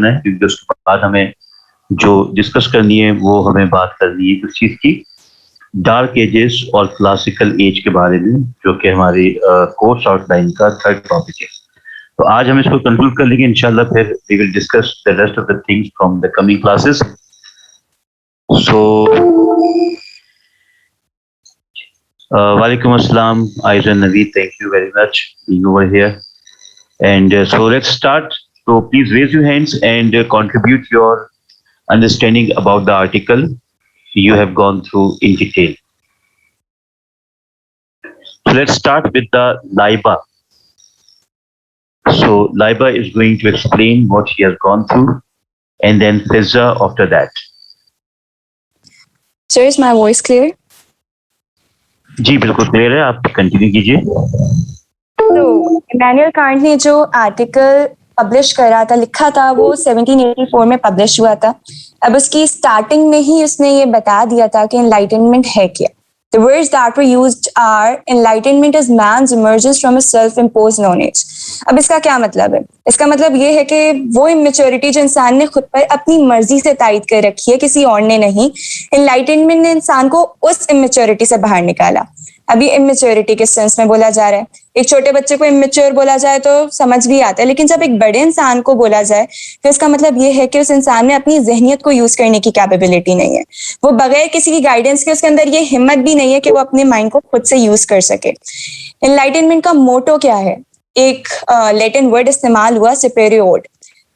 ہے کیونکہ اس کے بعد ہمیں جو ڈسکس کرنی ہے وہ ہمیں بات کرنی ہے کس چیز کی، ڈارک ایجز اور کلاسیکل ایج کے بارے میں، جو کہ ہماری کورس آؤٹ لائن کا تھرڈ ٹاپک ہے. تو آج ہم اس کو کنکلوڈ کر لیں گے انشاءاللہ، پھر we will discuss the rest of the things from the coming classes. So Walaikum Assalam, Aiza Naveed, thank you very much being over here. And so let's start. So please raise your hands and contribute your understanding about the article you have gone through in detail. So let's start with the Laiba. So Laiba is going to explain what she has gone through, and then Fizza after that. Sir, is my voice clear? جی بالکل clear ہے، آپ continue کیجیے. تو Immanuel can't نے جو article publish کرا تھا، لکھا تھا، وہ 1784 میں پبلش ہوا تھا. اب اس کی اسٹارٹنگ میں ہی اس نے یہ بتا دیا تھا کہ انلائٹنمنٹ ہے کیا. The words that were used are enlightenment is man's emergence from a self-imposed knowledge. اب اس کا کیا مطلب ہے؟ اس کا مطلب یہ ہے کہ وہ امیچورٹی جو انسان نے خود پر اپنی مرضی سے تائید کر رکھی ہے، کسی اور نے نہیں. انلائٹنمنٹ نے انسان کو اس امیچورٹی سے باہر نکالا. ابھی امیچورٹی کس سینس میں بولا جا رہا ہے؟ ایک چھوٹے بچے کو امیچور بولا جائے تو سمجھ بھی آتا ہے، لیکن جب ایک بڑے انسان کو بولا جائے تو اس کا مطلب یہ ہے کہ اس انسان میں اپنی ذہنیت کو یوز کرنے کی کیپیبلٹی نہیں ہے. وہ بغیر کسی کی گائیڈنس کے، اس کے اندر یہ ہمت بھی نہیں ہے کہ وہ اپنے مائنڈ کو خود سے یوز کر سکے. انلائٹنمنٹ کا موٹو کیا ہے؟ ایک لیٹن ورڈ استعمال ہوا سپیریور،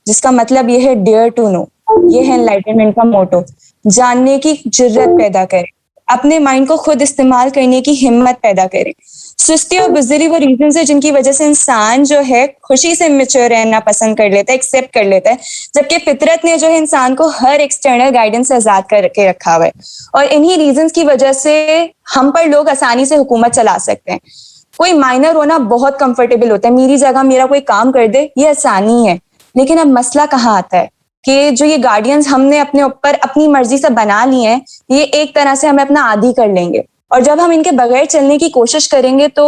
جس کا مطلب یہ ہے ڈیئر ٹو نو. یہ ہے انلائٹنمنٹ کا موٹو، جاننے کی جرت پیدا کرے، اپنے مائنڈ کو خود استعمال کرنے کی ہمت پیدا کرے. سستی اور بزدلی وہ ریزنز ہیں جن کی وجہ سے انسان جو ہے خوشی سے میچور رہنا پسند کر لیتا ہے، ایکسیپٹ کر لیتا ہے، جبکہ فطرت نے جو ہے انسان کو ہر ایکسٹرنل گائیڈنس سے آزاد کر کے رکھا ہوا ہے. اور انہی ریزنز کی وجہ سے ہم پر لوگ آسانی سے حکومت چلا سکتے ہیں. کوئی مائنر ہونا بہت کمفرٹیبل ہوتا ہے، میری جگہ میرا کوئی کام کر دے، یہ آسانی ہے. لیکن اب مسئلہ کہاں آتا ہے کہ جو یہ گارڈینز ہم نے اپنے اوپر اپنی مرضی سے بنا لی ہیں، یہ ایک طرح سے ہمیں اپنا عادی کر لیں گے. اور جب ہم ان کے بغیر چلنے کی کوشش کریں گے تو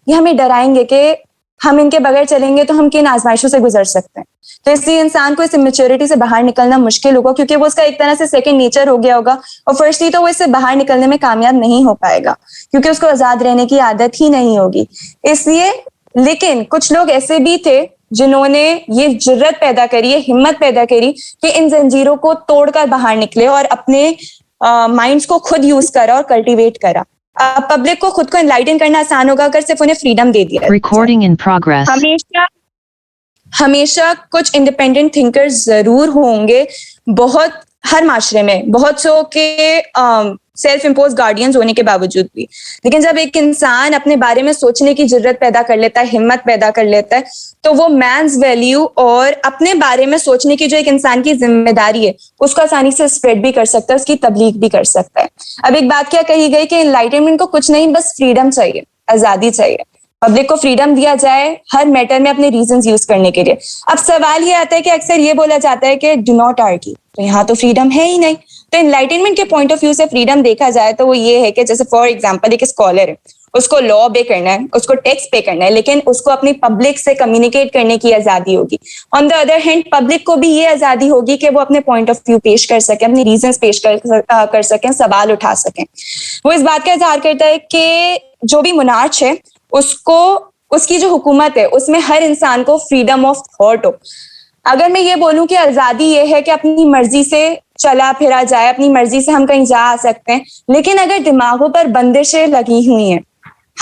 یہ ہمیں ڈرائیں گے کہ ہم ان کے بغیر چلیں گے تو ہم کن آزمائشوں سے گزر سکتے ہیں. تو اس لیے انسان کو اس میچورٹی سے باہر نکلنا مشکل ہوگا، کیونکہ وہ اس کا ایک طرح سے سیکنڈ نیچر ہو گیا ہوگا. اور فرسٹلی تو وہ اس سے باہر نکلنے میں کامیاب نہیں ہو پائے گا، کیونکہ اس کو آزاد رہنے کی عادت ہی نہیں ہوگی. اس لیے لیکن کچھ لوگ ایسے بھی تھے جنہوں نے یہ جرت پیدا کری، یہ ہمت پیدا کری کہ ان زنجیروں کو توڑ کر باہر نکلے اور اپنے مائنڈس کو خود یوز کرا اور کلٹیویٹ کرا. پبلک کو خود کو انلائٹن کرنا آسان ہوگا اگر صرف انہیں فریڈم دے دیا. Recording in progress. ہمیشہ کچھ انڈیپینڈنٹ تھنکرز ضرور ہوں گے، بہت ہر معاشرے میں بہت سو کے سیلف امپوز گارڈینز ہونے کے باوجود بھی. لیکن جب ایک انسان اپنے بارے میں سوچنے کی جرت پیدا کر لیتا ہے، ہمت پیدا کر لیتا ہے، تو وہ مینز ویلیو اور اپنے بارے میں سوچنے کی جو ایک انسان کی ذمہ داری ہے اس کو آسانی سے اسپریڈ بھی کر سکتا ہے، اس کی تبلیغ بھی کر سکتا ہے. اب ایک بات کیا کہی گئی کہ انلائٹنمنٹ کو کچھ نہیں، بس فریڈم چاہیے، آزادی چاہیے. پبلک کو فریڈم دیا جائے ہر میٹر میں اپنے ریزنز یوز کرنے کے لیے. اب سوال یہ آتا ہے کہ اکثر یہ بولا جاتا ہے کہ ڈو ناٹ آرگیو، تو یہاں تو فریڈم ہے ہی نہیں. تو انلائٹنمنٹ کے پوائنٹ آف ویو سے فریڈم دیکھا جائے تو وہ یہ ہے کہ جیسے فار ایگزامپل ایک اسکالر ہے، اس کو لا پے کرنا ہے، اس کو ٹیکس پے کرنا ہے، لیکن اس کو اپنی پبلک سے کمیونیکیٹ کرنے کی آزادی ہوگی. آن دا ادر ہینڈ پبلک کو بھی یہ آزادی ہوگی کہ وہ اپنے پوائنٹ آف ویو پیش کر سکیں، اپنی ریزنز پیش کر سکیں، سوال اٹھا سکیں. وہ اس بات کا اظہار کرتا ہے کہ جو بھی منارچ ہے اس کی جو حکومت ہے اس میں ہر انسان کو فریڈم آف تھاٹ ہو. اگر میں یہ بولوں کہ آزادی یہ ہے کہ اپنی مرضی سے چلا پھرا جائے، اپنی مرضی سے ہم کہیں جا آ سکتے ہیں، لیکن اگر دماغوں پر بندشیں لگی ہوئی ہیں،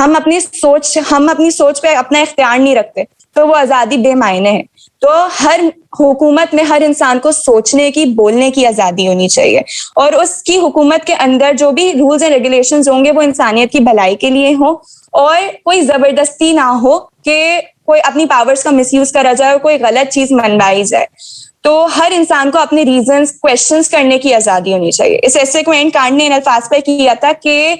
ہم اپنی سوچ پہ اپنا اختیار نہیں رکھتے، تو وہ آزادی بے معنی ہے. تو ہر حکومت میں ہر انسان کو سوچنے کی، بولنے کی آزادی ہونی چاہیے، اور اس کی حکومت کے اندر جو بھی رولز اینڈ ریگولیشنز ہوں گے وہ انسانیت کی بھلائی کے لیے ہوں، اور کوئی زبردستی نہ ہو کہ کوئی اپنی پاورز کا مس یوز کرا جائے اور کوئی غلط چیز منوائی جائے. تو ہر انسان کو اپنے ریزنز کویشچنز کرنے کی آزادی ہونی چاہیے. اس ایسے کو اینڈ کانٹ نے ان الفاظ پہ کیا تھا کہ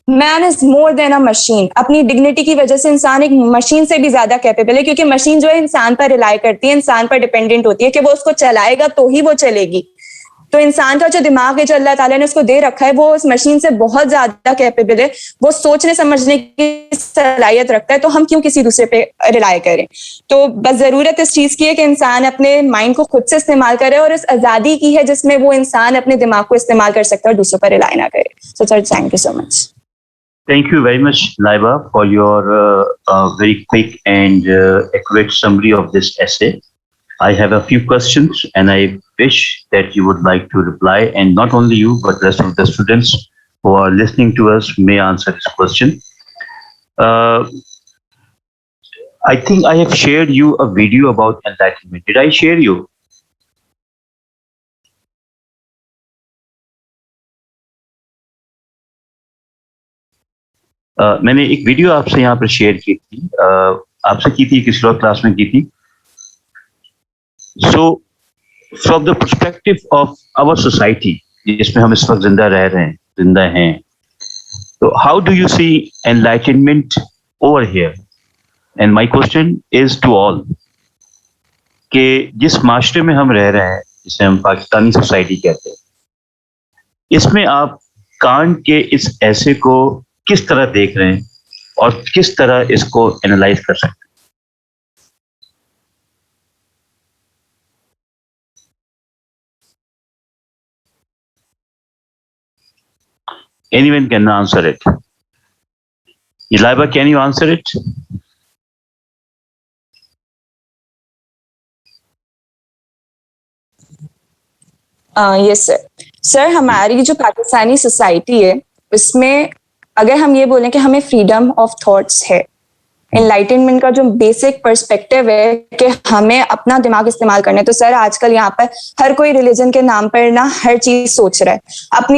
مین از مور دین اے مشین. اپنی ڈگنیٹی کی وجہ سے انسان ایک مشین سے بھی زیادہ کیپیبل ہے، کیونکہ مشین جو ہے انسان پر ریلائی کرتی ہے، انسان پر ڈیپینڈنٹ ہوتی ہے کہ وہ اس کو چلائے گا تو ہی وہ چلے گی. تو انسان کا جو دماغ ہے جو اللہ تعالیٰ نے اس کو دے رکھا ہے وہ اس مشین سے بہت زیادہ کیپیبل ہے, وہ سوچنے سمجھنے کی صلاحیت رکھتا ہے, تو ہم کیوں کسی دوسرے پہ ریلائی کریں. تو بس ضرورت اس چیز کی ہے کہ انسان اپنے مائنڈ کو خود سے استعمال کرے, اور اس آزادی کی ہے جس میں وہ انسان اپنے دماغ کو استعمال کر سکتا ہے اور دوسروں پر ریلائی نہ کرے. So sir thank you so much. Thank you very much, Laiba, for your very quick and accurate summary of this essay. I have a few questions and I wish that you would like to reply, and not only you, but the rest of the students who are listening to us may answer this question. I think I have shared you a video about enlightenment. Did I share you? میں نے ایک video آپ سے یہاں پر share کی تھی, آپ سے کی تھی, کسی اور کلاس میں کی تھی. So from the perspective of our society جس میں ہم اس وقت زندہ ہیں, تو how do you see enlightenment over here? And my question is to all کہ جس معاشرے میں ہم رہ رہے ہیں, جسے ہم پاکستانی سوسائٹی کہتے ہیں, اس میں آپ کانٹ کے اس ایسے کو کس طرح دیکھ رہے ہیں اور کس طرح اس کو اینالائز کر سکتے ہیں؟ Anyone can answer it. Laiba, can you answer it? یس سر. سر ہماری جو پاکستانی سوسائٹی ہے اس میں اگر ہم یہ بولیں کہ ہمیں فریڈم آف تھاٹس ہے, انلائٹنمنٹ کا جو بیسک پرسپیکٹو ہے کہ ہمیں اپنا دماغ استعمال کرنا ہے, تو سر آج کل یہاں پر ہر کوئی ریلیجن کے نام پر نا ہر چیز سوچ رہا ہے,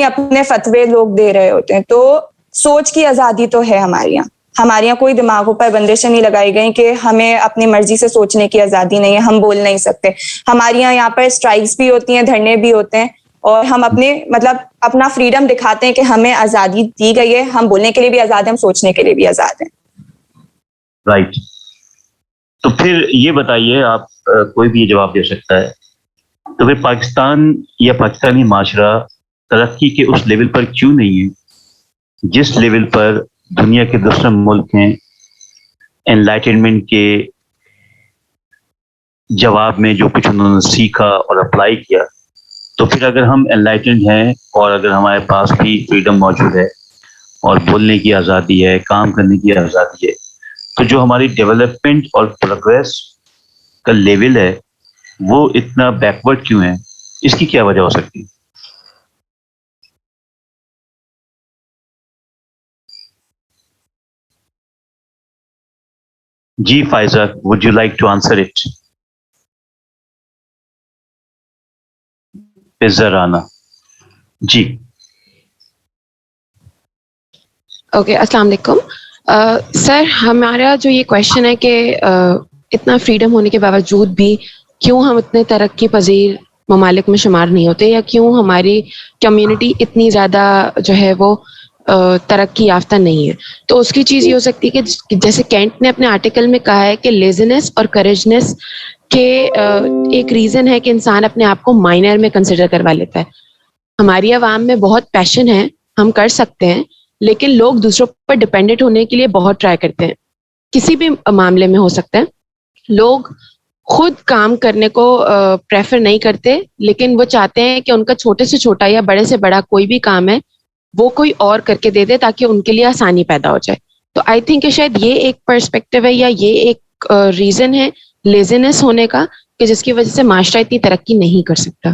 اپنے فتوے لوگ دے رہے ہوتے ہیں. تو سوچ کی آزادی تو ہے ہمارے یہاں کوئی دماغوں پر بندشیں نہیں لگائی گئی کہ ہمیں اپنی مرضی سے سوچنے کی آزادی نہیں ہے, ہم بول نہیں سکتے. ہمارے یہاں پر اسٹرائکس بھی ہوتی ہیں, دھرنے بھی ہوتے ہیں, اور ہم اپنا فریڈم دکھاتے ہیں کہ ہمیں آزادی دی گئی ہے, ہم بولنے کے لیے بھی آزاد ہیں, ہم سوچنے کے لیے بھی آزاد ہیں. رائٹ. تو پھر یہ بتائیے, آپ کوئی بھی یہ جواب دے سکتا ہے, تو پھر پاکستان یا پاکستانی معاشرہ ترقی کے اس لیول پر کیوں نہیں ہے جس لیول پر دنیا کے دوسرے ملک ہیں انلائٹنمنٹ کے جواب میں جو کچھ انہوں نے سیکھا اور اپلائی کیا؟ تو پھر اگر ہم انلائٹنڈ ہیں اور اگر ہمارے پاس بھی فریڈم موجود ہے اور بولنے کی آزادی ہے, کام کرنے کی آزادی ہے, تو جو ہماری ڈیولپمنٹ اور پروگریس کا لیول ہے وہ اتنا بیکورڈ کیوں ہے؟ اس کی کیا وجہ ہو سکتی ہے؟ جی Faiza, would you like to answer it? Rana ji. Okay, السلام علیکم. سر ہمارا جو یہ کویشچن ہے کہ اتنا فریڈم ہونے کے باوجود بھی کیوں ہم اتنے ترقی پذیر ممالک میں شمار نہیں ہوتے, یا کیوں ہماری کمیونٹی اتنی زیادہ جو ہے وہ ترقی یافتہ نہیں ہے. تو اس کی چیز یہ ہو سکتی ہے کہ جیسے کینٹ نے اپنے آرٹیکل میں کہا ہے کہ لیزینس اور کریجنس کہ ایک ریزن ہے کہ انسان اپنے آپ کو مائنر میں کنسیڈر کروا لیتا ہے. ہماری عوام میں بہت پیشن ہے, ہم کر سکتے ہیں, لیکن لوگ دوسروں پر ڈپینڈنٹ ہونے کے لیے بہت ٹرائی کرتے ہیں. کسی بھی معاملے میں ہو سکتا ہے, لوگ خود کام کرنے کو پریفر نہیں کرتے, لیکن وہ چاہتے ہیں کہ ان کا چھوٹے سے چھوٹا یا بڑے سے بڑا کوئی بھی کام ہے وہ کوئی اور کر کے دے دے تاکہ ان کے لیے آسانی پیدا ہو جائے. تو آئی تھنک کہ شاید یہ ایک پرسپیکٹو ہے یا یہ ایک ریزن ہے لیزینس ہونے کا کہ جس کی وجہ سے معاشرہ اتنی ترقی نہیں کر سکتا.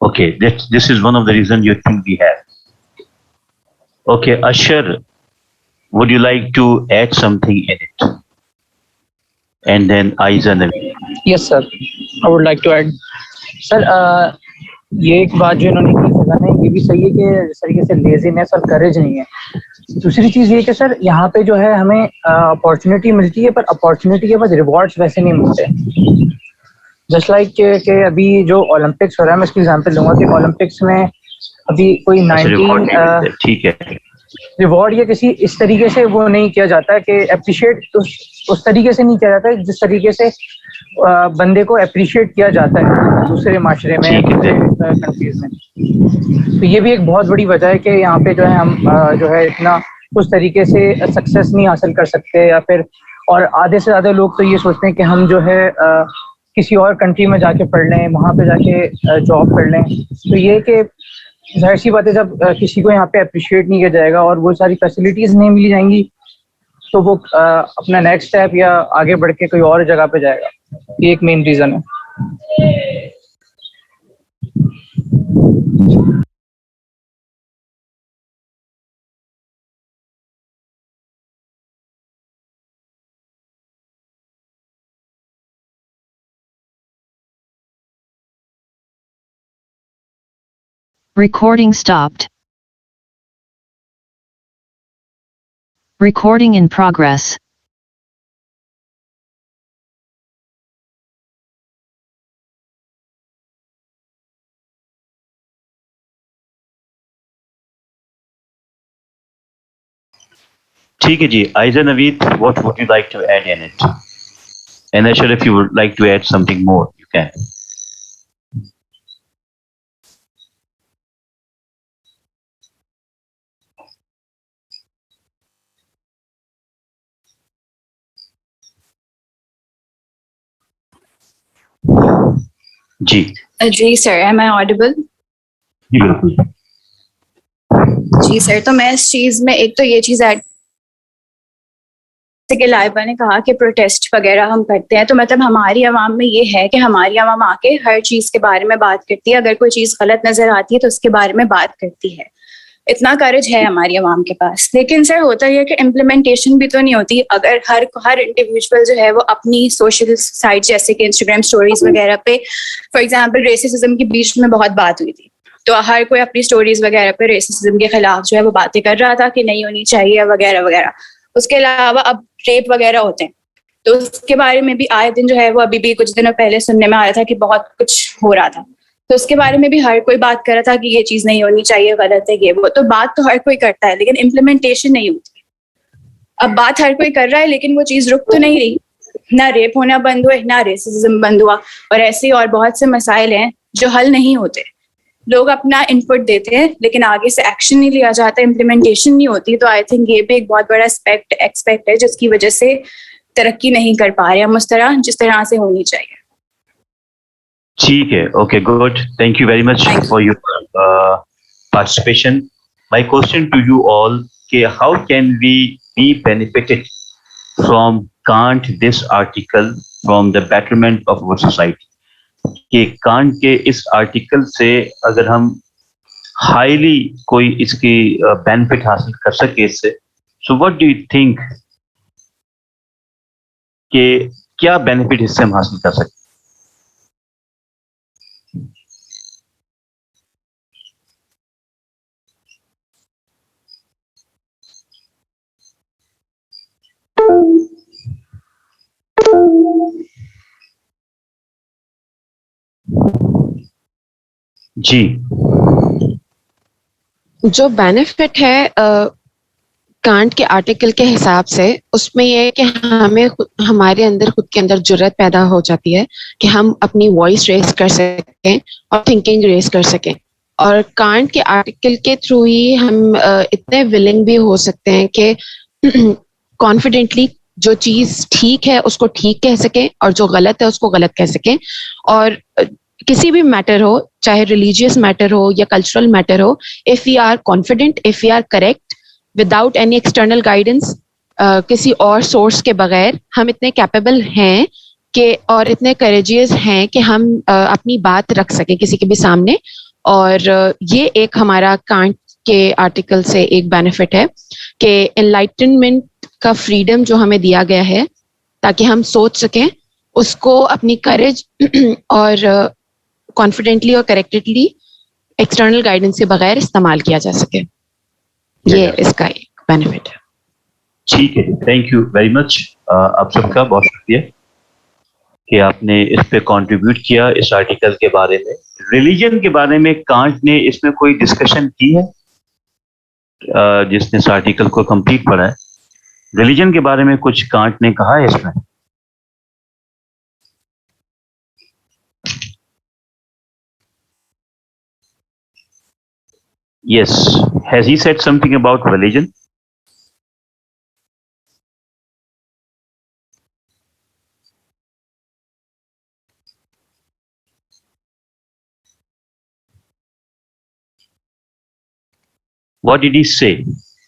Okay, this is one of the reasons you think we have. Okay, Ashar, would you like to add something in it? And then Aiza Nabi. Yes, sir. I would like to add. Sir, یہ ایک بات جو انہوں نے کی فضا نے, یہ بھی صحیح ہے کہ جس طریقے سے لیزینس اور کریج نہیں ہے. دوسری چیز یہ کہ سر یہاں پہ جو ہے ہمیں اپارچونیٹی ملتی ہے, پر اپارچونیٹی کے بعد ریوارڈس ویسے نہیں ملتے. جسٹ لائک کہ ابھی جو اولمپکس ہو رہا ہے, میں اس کی ایگزامپل دوں گا کہ اولمپکس میں ابھی کوئی 19 ٹھیک ہے ریوارڈ یا کسی اس طریقے سے وہ نہیں کیا جاتا ہے کہ اپریشیٹ اس طریقے سے نہیں کیا جاتا ہے جس طریقے سے بندے کو اپریشیٹ کیا جاتا ہے دوسرے معاشرے میں, دوسرے کنٹریز میں. تو یہ بھی ایک بہت بڑی وجہ ہے کہ یہاں پہ جو ہے ہم جو ہے اتنا اس طریقے سے سکسیس نہیں حاصل کر سکتے, یا پھر اور آدھے سے زیادہ لوگ تو یہ سوچتے ہیں کہ ہم جو ہے کسی اور کنٹری میں جا کے پڑھ لیں, وہاں پہ جا کے جاب کر لیں. تو یہ کہ ظاہر سی بات ہے جب کسی کو یہاں پہ اپریشیٹ نہیں کیا جائے گا اور وہ ساری فیسلٹیز نہیں ملی جائیں گی تو وہ اپنا نیکسٹ اسٹیپ یا آگے بڑھ کے کوئی اور جگہ پہ جائے گا. یہ ایک مین ریزن ہے. Recording stopped. Recording in progress. ٹھیک ہے جی, Aiza Naveed, what would you like to add in it? And Ashar, if you would like to add something more, you can. جی جی سر, ایم آئی آڈیبل؟ جی بالکل. جی سر, تو میں اس چیز میں ایک تو یہ چیز ایڈ کہ لائبہ نے کہا کہ پروٹیسٹ وغیرہ ہم کرتے ہیں, تو مطلب ہماری عوام میں یہ ہے کہ ہماری عوام آ کے ہر چیز کے بارے میں بات کرتی ہے, اگر کوئی چیز غلط نظر آتی ہے تو اس کے بارے میں بات کرتی ہے. اتنا کریج ہے ہماری عوام کے پاس. لیکن سر ہوتا یہ ہے کہ امپلیمنٹیشن بھی تو نہیں ہوتی. اگر ہر انڈیویجول جو ہے وہ اپنی سوشل سائٹ جیسے کہ انسٹاگرام اسٹوریز وغیرہ پہ, فار ایگزامپل ریسسزم کے بیچ میں بہت بات ہوئی تھی, تو ہر کوئی اپنی اسٹوریز وغیرہ پہ ریسسزم کے خلاف جو ہے وہ باتیں کر رہا تھا کہ نہیں ہونی چاہیے وغیرہ وغیرہ. اس کے علاوہ اب ریپ وغیرہ ہوتے ہیں تو اس کے بارے میں بھی آئے دن جو ہے وہ ابھی بھی کچھ دنوں پہلے سننے میں آیا تھا کہ بہت کچھ ہو رہا تھا, تو اس کے بارے میں بھی ہر کوئی بات کر رہا تھا کہ یہ چیز نہیں ہونی چاہیے, غلط ہے یہ وہ. تو بات تو ہر کوئی کرتا ہے لیکن امپلیمنٹیشن نہیں ہوتی. اب بات ہر کوئی کر رہا ہے لیکن وہ چیز رک تو نہیں رہی, نہ ریپ ہونا بند ہوئے نہ ریسزم بند ہوا, اور ایسے اور بہت سے مسائل ہیں جو حل نہیں ہوتے. لوگ اپنا انپٹ دیتے ہیں لیکن آگے سے ایکشن نہیں لیا جاتا, امپلیمنٹیشن نہیں ہوتی. تو آئی تھنک یہ بھی ایک بہت بڑا ایکسپیکٹ ہے جس کی وجہ سے ترقی نہیں کر پا رہے ہم اس طرح جس طرح سے ہونی چاہیے. ٹھیک ہے, okay good, thank you very much for your participation. My question to you all, how can we be benefited from Kant this article from the betterment of our society? کہ کانٹ کے اس آرٹیکل سے اگر ہم highly کوئی اس کی benefit حاصل کر سکے اس سے, so what do you think کہ کیا بینیفٹ اس سے ہم حاصل کر سکتے؟ جی, جو بینیفٹ ہے کانٹ کے آرٹیکل کے حساب سے, اس میں یہ ہے کہ ہمیں ہمارے اندر خود کے اندر جرات پیدا ہو جاتی ہے کہ ہم اپنی وائس ریز کر سکیں اور تھنکنگ ریز کر سکیں. اور کانٹ کے آرٹیکل کے تھرو ہی ہم اتنے ولنگ بھی ہو سکتے ہیں کہ کانفیڈنٹلی جو چیز ٹھیک ہے اس کو ٹھیک کہہ سکیں اور جو غلط ہے اس کو غلط کہہ سکیں. اور کسی بھی میٹر ہو, چاہے ریلیجیس میٹر ہو یا کلچرل میٹر ہو, if we are confident, if we are correct, without any external guidance, کسی اور سورس کے بغیر ہم اتنے کیپیبل ہیں کہ اور اتنے کریجیس ہیں کہ ہم اپنی بات رکھ سکیں کسی کے بھی سامنے. اور یہ ایک ہمارا کانٹ کے آرٹیکل سے ایک بینیفٹ ہے کہ انلائٹنمنٹ کا فریڈم جو ہمیں دیا گیا ہے تاکہ ہم سوچ سکیں, اس کو اپنی کریج اور کانفیڈنٹلی اور کریکٹڈلی ایکسٹرنل گائیڈنس کے بغیر استعمال کیا جا سکے. یہ اس کا ایک بینیفٹ ہے. ٹھیک ہے, تھینک یو ویری مچ. آپ سب کا بہت شکریہ کہ آپ نے اس پہ کنٹریبیوٹ کیا اس آرٹیکل کے بارے میں. ریلیجن کے بارے میں کانٹ نے اس میں کوئی ڈسکشن کی ہے؟ جس نے اس آرٹیکل کو کمپلیٹ پڑھا ہے, ریلیجن کے بارے میں کچھ کانٹ نے کہا ہے اس میں؟ Yes. Has he said something about religion? What did he say?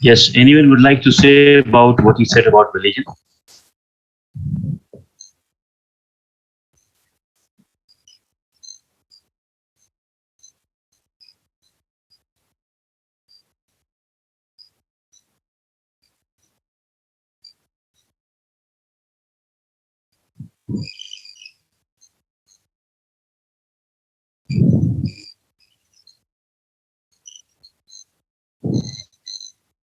Yes, anyone would like to say about what he said about religion?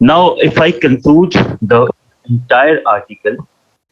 Now, if I conclude the entire article,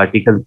article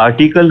article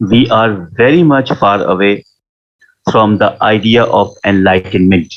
we are very much far away from the idea of enlightenment.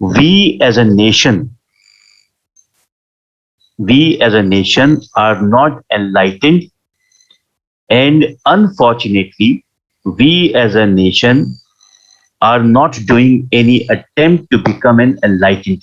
we as a nation are not enlightened, and unfortunately we as a nation are not doing any attempt to become an enlightened.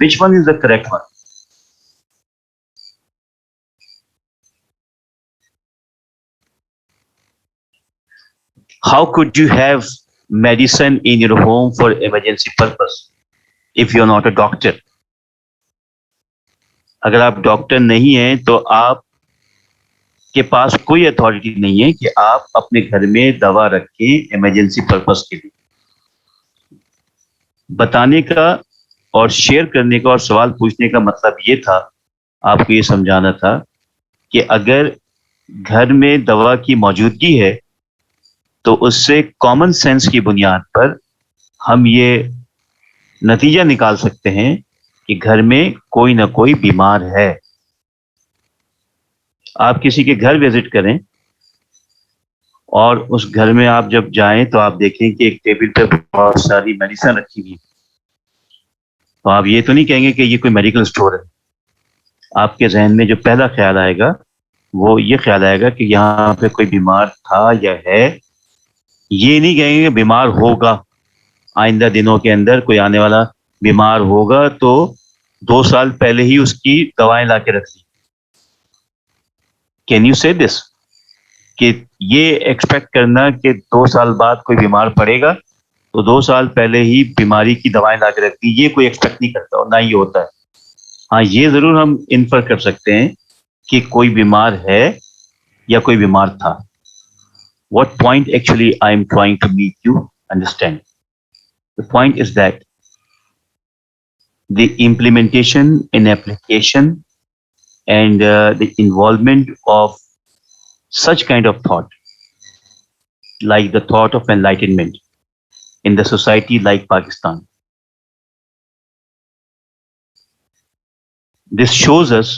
Which one is the correct one? How could you have medicine in your home for emergency purpose if you're not a doctor? اگر آپ doctor نہیں ہیں تو آپ کے پاس کوئی authority نہیں ہے کہ آپ اپنے گھر میں دوا رکھیں ایمرجنسی پرپس کے لیے. بتانے کا اور شیئر کرنے کا اور سوال پوچھنے کا مطلب یہ تھا، آپ کو یہ سمجھانا تھا کہ اگر گھر میں دوا کی موجودگی ہے تو اس سے کامن سینس کی بنیاد پر ہم یہ نتیجہ نکال سکتے ہیں کہ گھر میں کوئی نہ کوئی بیمار ہے. آپ کسی کے گھر وزٹ کریں اور اس گھر میں آپ جب جائیں تو آپ دیکھیں کہ ایک ٹیبل پہ بہت ساری میڈیسن رکھی ہوئی، تو آپ یہ تو نہیں کہیں گے کہ یہ کوئی میڈیکل اسٹور ہے. آپ کے ذہن میں جو پہلا خیال آئے گا وہ یہ خیال آئے گا کہ یہاں پہ کوئی بیمار تھا یا ہے. یہ نہیں کہیں گے کہ بیمار ہوگا، آئندہ دنوں کے اندر کوئی آنے والا بیمار ہوگا تو 2 سال پہلے ہی اس کی دوائیں لا کے رکھ لی. کین یو سے دس؟ کہ یہ ایکسپیکٹ کرنا کہ 2 سال بعد کوئی بیمار پڑے گا تو 2 سال پہلے ہی بیماری کی دوائیں لا کے رکھتی، یہ کوئی ایکسپیکٹ نہیں کرتا اور نہ ہی ہوتا ہے. ہاں یہ ضرور ہم انفر کر سکتے ہیں کہ کوئی بیمار ہے یا کوئی بیمار تھا. What point actually I am trying to make you understand? The point is that the implementation and application and the involvement of such kind of thought, like the thought of enlightenment in the society like Pakistan, this shows us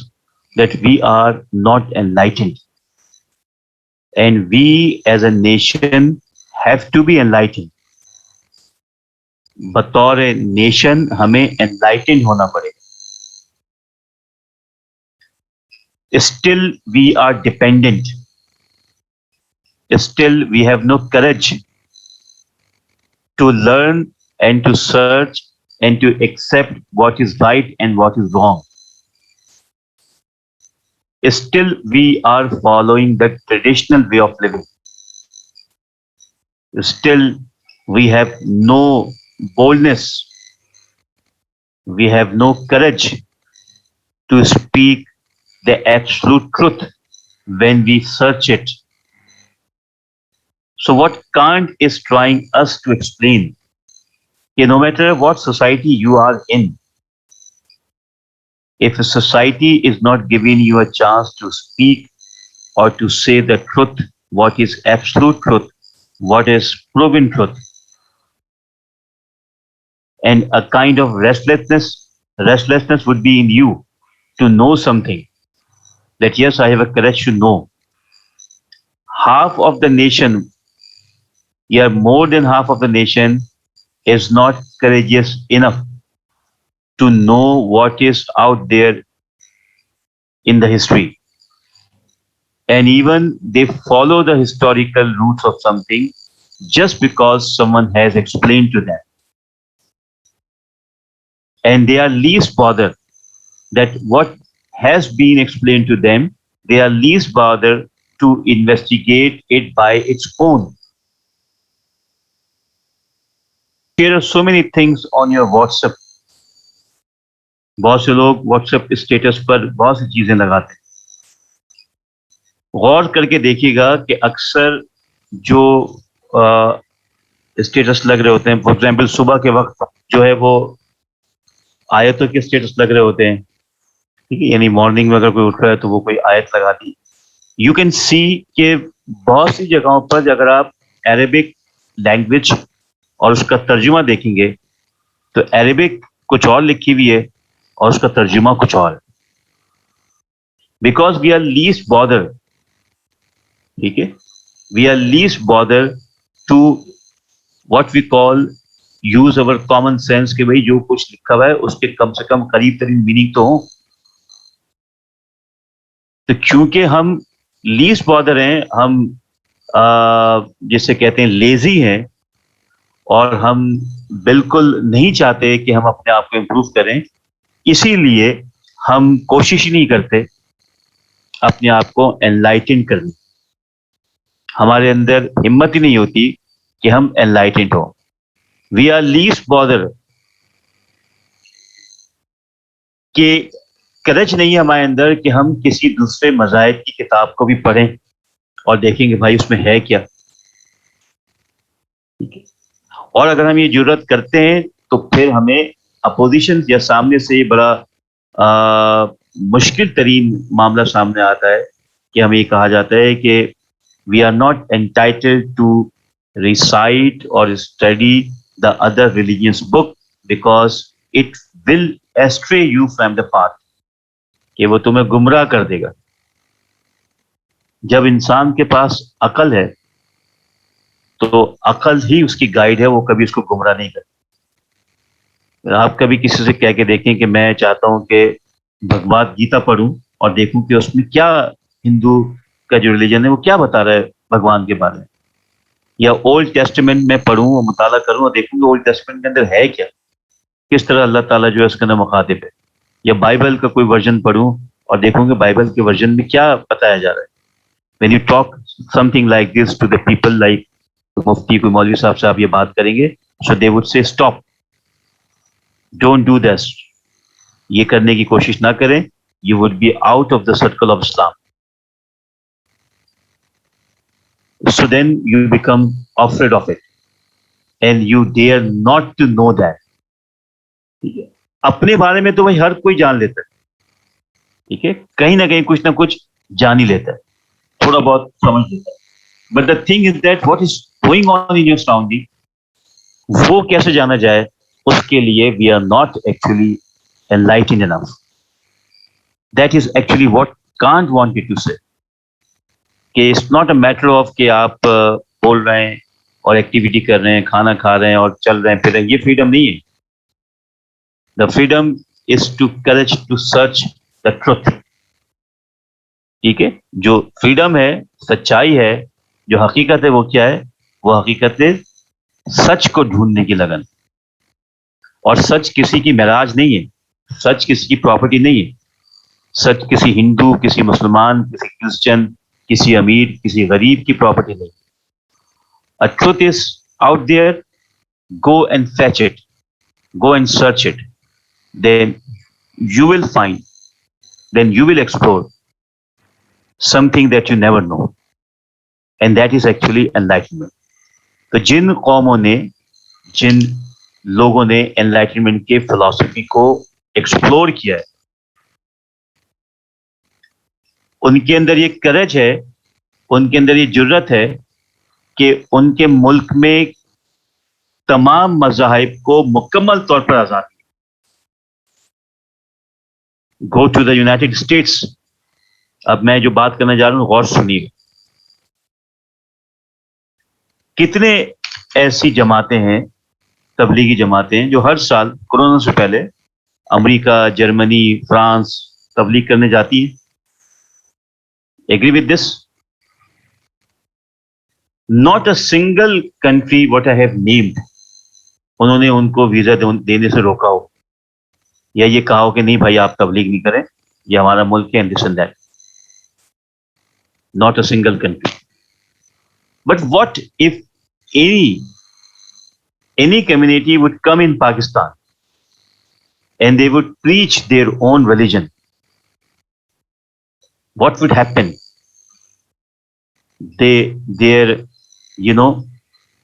that we are not enlightened. And we as a nation have to be enlightened. بطور nation ہمیں enlightened ہونا پڑے. Still we are dependent. Still we have no courage to learn and to search and to accept what is right and what is wrong. Still we are following the traditional way of living. Still we have no boldness, we have no courage to speak the absolute truth when we search it. So what Kant is trying us to explain, no matter what society you are in, if a society is not giving you a chance to speak or to say the truth, what is absolute truth, what is proven truth, and a kind of restlessness would be in you to know something, that yes, I have a courage to know. Half of the nation, yeah, more than half of the nation is not courageous enough to know what is out there in the history. And even they follow the historical roots of something just because someone has explained to them. And they are least bothered that what has been explained to them, they are least bothered to investigate it by its own. There are so many things on your WhatsApp. بہت سے لوگ what's app status پر بہت سی چیزیں لگاتے ہیں. غور کر کے دیکھیے گا کہ اکثر جو اسٹیٹس لگ رہے ہوتے ہیں، فار ایگزامپل صبح کے وقت جو ہے وہ آیتوں کے اسٹیٹس لگ رہے ہوتے ہیں، ٹھیک ہے، یعنی مارننگ میں اگر کوئی اٹھ رہا ہے تو وہ کوئی آیت لگا دی. یو کین سی کہ بہت سی جگہوں پر اگر آپ عربک لینگویج اور اس کا ترجمہ دیکھیں گے تو عربک کچھ اور لکھی ہوئی ہے اور اس کا ترجمہ کچھ اور ہے. Because we are least bother, ٹھیک ہے، we are least bother to what we call use our common sense کہ بھائی جو کچھ لکھا ہوا ہے اس کے کم سے کم قریب ترین میننگ تو ہوں. تو کیونکہ ہم لیسٹ بادر ہیں، ہم جسے کہتے ہیں لیزی ہیں، اور ہم بالکل نہیں چاہتے کہ ہم اپنے آپ کو امپروو کریں، اسی لیے ہم کوشش ہی نہیں کرتے اپنے آپ کو انلائٹنڈ کرنے. ہمارے اندر ہمت ہی نہیں ہوتی کہ ہم انلائٹنڈ ہوں. وی آر لیسٹ بادر کہ کرج نہیں ہے ہمارے اندر کہ ہم کسی دوسرے مذاہب کی کتاب کو بھی پڑھیں اور دیکھیں کہ بھائی اس میں ہے کیا. ٹھیک ہے. اور اگر ہم یہ جرات کرتے ہیں تو پھر ہمیں اپوزیشن یا سامنے سے یہ بڑا مشکل ترین معاملہ سامنے آتا ہے کہ ہمیں یہ کہا جاتا ہے کہ we are not entitled to recite اور study the other religions book because it will astray you from the path, کہ وہ تمہیں گمراہ کر دے گا. جب انسان کے پاس عقل ہے تو عقل ہی اس کی گائیڈ ہے, وہ کبھی اس کو گمراہ نہیں کرتی. آپ کبھی کسی سے کہہ کے دیکھیں کہ میں چاہتا ہوں کہ بھگواد گیتا پڑھوں اور دیکھوں کہ اس میں کیا ہندو کا جو ریلیجن ہے وہ کیا بتا رہا ہے بھگوان کے بارے میں, یا اولڈ ٹیسٹمنٹ میں پڑھوں اور مطالعہ کروں اور دیکھوں کہ اولڈ ٹیسٹمنٹ کے اندر ہے کیا, کس طرح اللہ تعالیٰ جو ہے اس کے اندر مخاطب ہے. یا بائبل کا کوئی ورژن پڑھوں اور دیکھوں کہ بائبل کے ورژن میں کیا بتایا جا رہا ہے. When you talk something like this to the people, like مفتی کوئی مولوی صاحب سے آپ یہ بات کریں گے, so they would say stop, don't do this, یہ کرنے کی کوشش نہ کریں, you would be out of the circle of Islam. So then you become afraid of it and you dare not to know that. ٹھیک ہے. اپنے بارے میں تو وہی ہر کوئی جان لیتا ہے, ٹھیک ہے, کہیں نہ کہیں کچھ نہ کچھ جان ہی لیتا ہے, تھوڑا بہت سمجھ لیتا ہے. But the thing is that what is going on in your surrounding, وہ کیسے جانا جائے, اس کے لیے we are not actually enlightened enough. That is actually what Kant wanted to say. کہ it's not a matter of کہ آپ بول رہے ہیں اور ایکٹیویٹی کر رہے ہیں, کھانا کھا رہے ہیں اور چل رہے ہیں پھر رہے ہیں, یہ فریڈم نہیں ہے. The freedom is to courage to search the truth. ٹھیک ہے. جو فریڈم ہے, سچائی ہے, جو حقیقت ہے وہ کیا ہے, وہ حقیقت ہے سچ کو ڈھونڈنے کی لگن. اور سچ کسی کی معراج نہیں ہے, سچ کسی کی پراپرٹی نہیں ہے. سچ کسی ہندو, کسی مسلمان, کسی کرسچن, کسی امیر, کسی غریب کی پراپرٹی نہیں. A truth is out there, go and fetch it, go and search it, then you will find, then you will explore something that you never know, and that is actually enlightenment. تو جن قوموں نے, جن لوگوں نے enlightenment کے فلسفی کو ایکسپلور کیا ہے, ان کے اندر یہ کرج ہے, ان کے اندر یہ جرت ہے کہ ان کے ملک میں تمام مذاہب کو مکمل طور پر آزادی. Go to the United States. اب میں جو بات کرنے جا رہا ہوں غور سنیے. کتنے ایسی جماعتیں ہیں, تبلیغی جماعتیں ہیں, جو ہر سال کورونا سے پہلے امریکہ, جرمنی, فرانس تبلیغ کرنے جاتی ہیں. Agree with this? Not a single country what I have named انہوں نے ان کو ویزا دینے سے روکا ہو, یا یہ کہا ہو کہ نہیں بھائی آپ تبلیغ نہیں کریں, یہ ہمارا ملک ہے, this and that. Not a single country. But what if any community would come in Pakistan and they would preach their own religion? What would happen? Their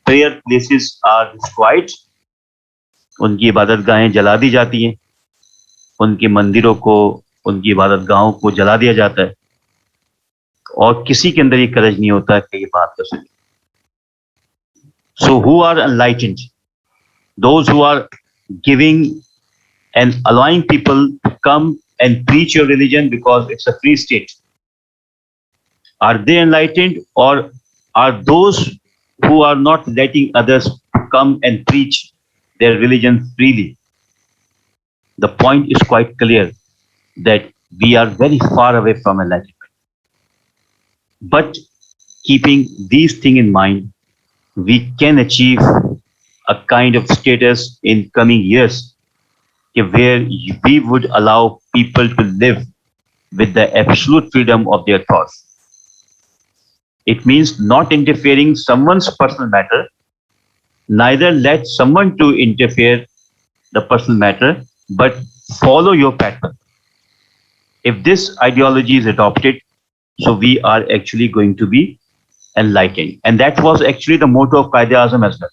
prayer places are destroyed. ان کی عبادت گاہیں جلا دی جاتی ہیں, ان کے مندروں کو, ان کی عبادت گاہوں کو جلا دیا جاتا ہے, اور کسی کے اندر یہ کرج نہیں ہوتا کہ یہ بات کر سکے. So who are enlightened? Those who are giving and allowing people to come and preach your religion because it's a free state. Are they enlightened, or are those who are not letting others come and preach their religion freely? The point is quite clear that we are very far away from enlightenment. But keeping these things in mind, we can achieve a kind of status in coming years where we would allow people to live with the absolute freedom of their thoughts. It means not interfering someone's personal matter, neither let someone to interfere the personal matter, but follow your pattern. If this ideology is adopted, so we are actually going to be enlightened. And that was actually the motto of Quaid-e-Azam as well.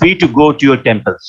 free to go to your temples.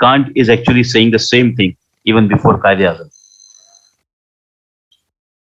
Kant is actually saying the same thing even before Quaid-e-Azam.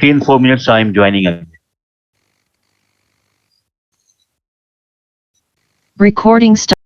3 and 4 minutes I am joining again. Recording stop.